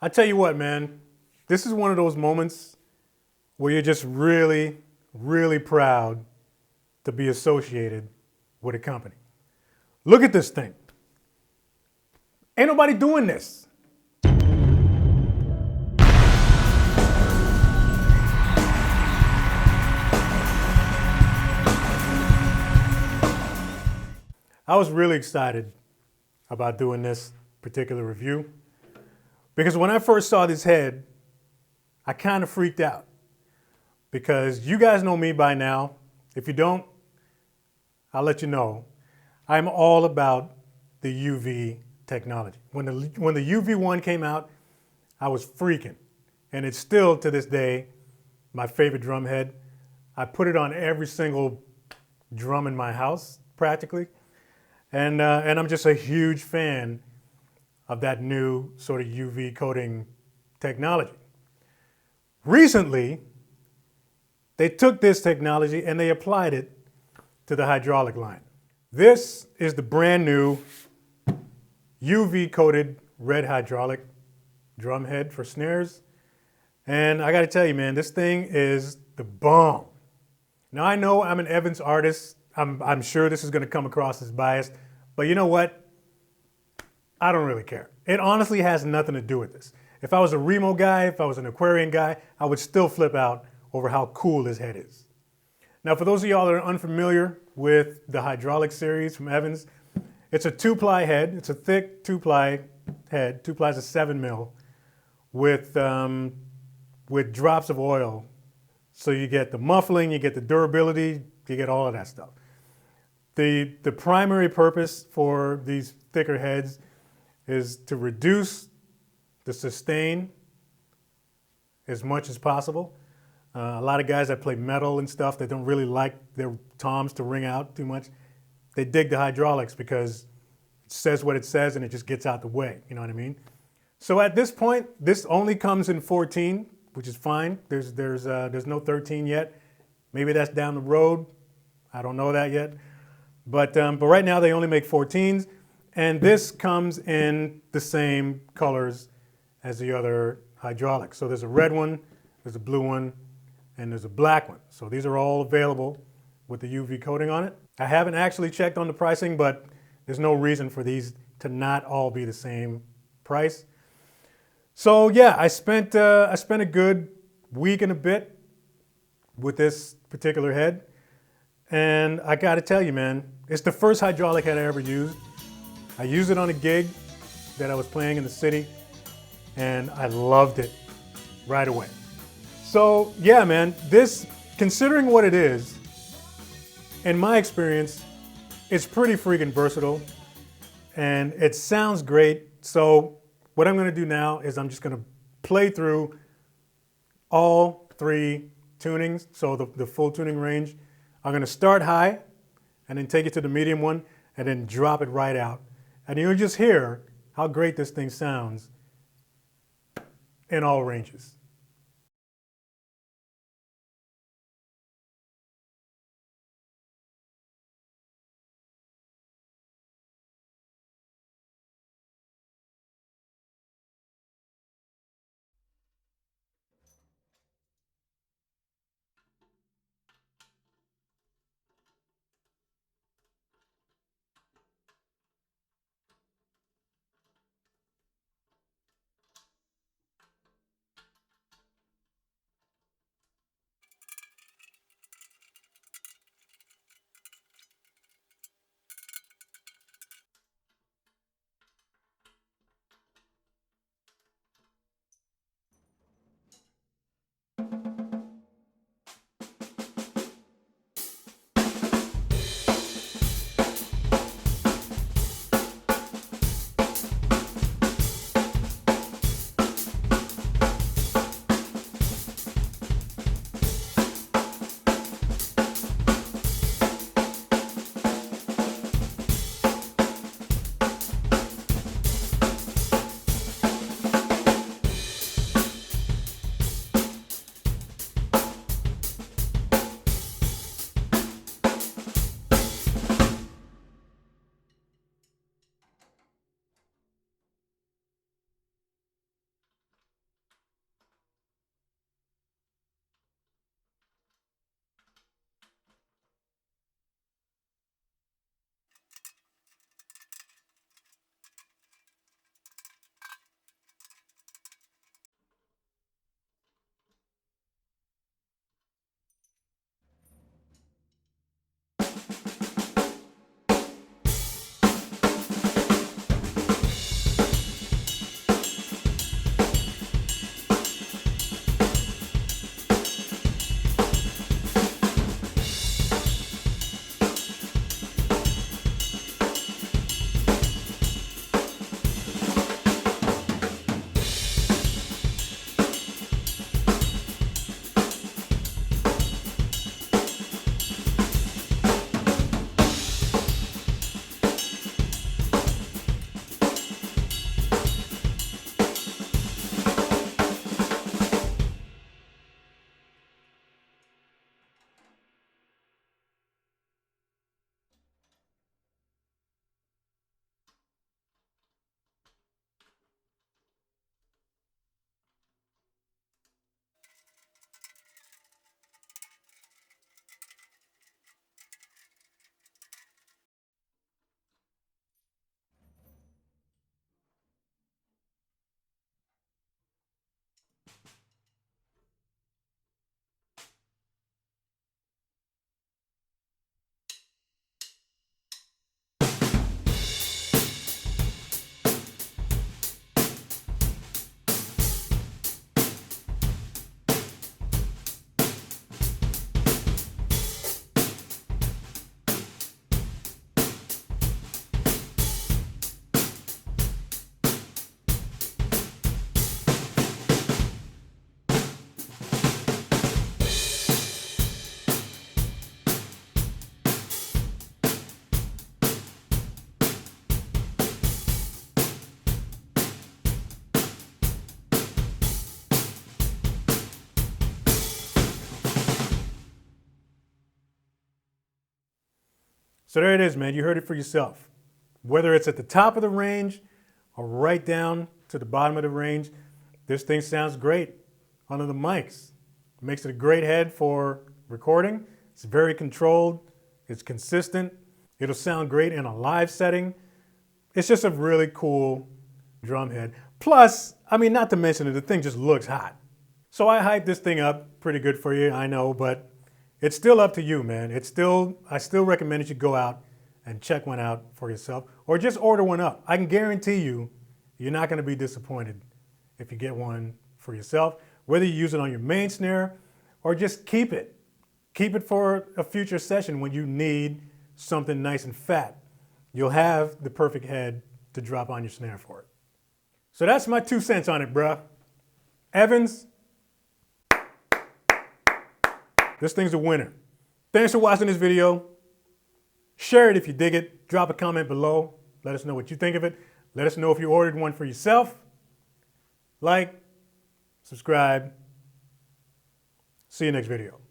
I tell you what, man, this is one of those moments where you're just really, really proud to be associated with a company. Look at this thing. Ain't nobody doing this. I was really excited about doing this particular review because when I first saw this head, I kind of freaked out because you guys know me by now. If you don't, I'll let you know. I'm all about the UV technology. When the UV1 came out, I was freaking. And it's still, to this day, my favorite drum head. I put it on every single drum in my house, practically. And I'm just a huge fan of that new sort of UV coating technology. Recently, they took this technology and they applied it to the hydraulic line. This is the brand new UV coated red hydraulic drum head for snares. And I gotta tell you, man, this thing is the bomb. Now I know I'm an EVANS artist. I'm sure this is gonna come across as biased, but you know what? I don't really care. It honestly has nothing to do with this. If I was a Remo guy, if I was an Aquarian guy, I would still flip out over how cool this head is. Now, for those of y'all that are unfamiliar with the hydraulic series from EVANS, it's a 2-ply head. It's a thick 2-ply head. 2-ply is a 7 mil with drops of oil. So you get the muffling, you get the durability, you get all of that stuff. The primary purpose for these thicker heads is to reduce the sustain as much as possible. A lot of guys that play metal and stuff that don't really like their toms to ring out too much, they dig the hydraulics because it says what it says and it just gets out the way, you know what I mean? So at this point, this only comes in 14, which is fine. There's no 13 yet. Maybe that's down the road. I don't know that yet. But right now they only make 14s, and this comes in the same colors as the other hydraulics. So there's a red one, there's a blue one, and there's a black one. So these are all available with the UV coating on it. I haven't actually checked on the pricing, but there's no reason for these to not all be the same price. So yeah, I spent a good week and a bit with this particular head. And I gotta tell you, man, it's the first hydraulic head I ever used. I used it on a gig that I was playing in the city, and I loved it right away. So yeah, man, this, considering what it is, in my experience, it's pretty freaking versatile and it sounds great. So what I'm gonna do now is I'm just gonna play through all 3 tunings, so the full tuning range. I'm gonna start high and then take it to the medium one and then drop it right out. And you'll just hear how great this thing sounds in all ranges. So there it is, man. You heard it for yourself. Whether it's at the top of the range or right down to the bottom of the range, this thing sounds great under the mics. It makes it a great head for recording. It's very controlled. It's consistent. It'll sound great in a live setting. It's just a really cool drum head. Plus, I mean, not to mention it, the thing just looks hot. So I hyped this thing up pretty good for you, I know, but it's still up to you, man. I still recommend that you go out and check one out for yourself or just order one up. I can guarantee you, you're not going to be disappointed if you get one for yourself, whether you use it on your main snare or just keep it. Keep it for a future session when you need something nice and fat. You'll have the perfect head to drop on your snare for it. So that's my 2 cents on it, bruh. Evans, this thing's a winner. Thanks for watching this video. Share it if you dig it. Drop a comment below. Let us know what you think of it. Let us know if you ordered one for yourself. Like, subscribe. See you next video.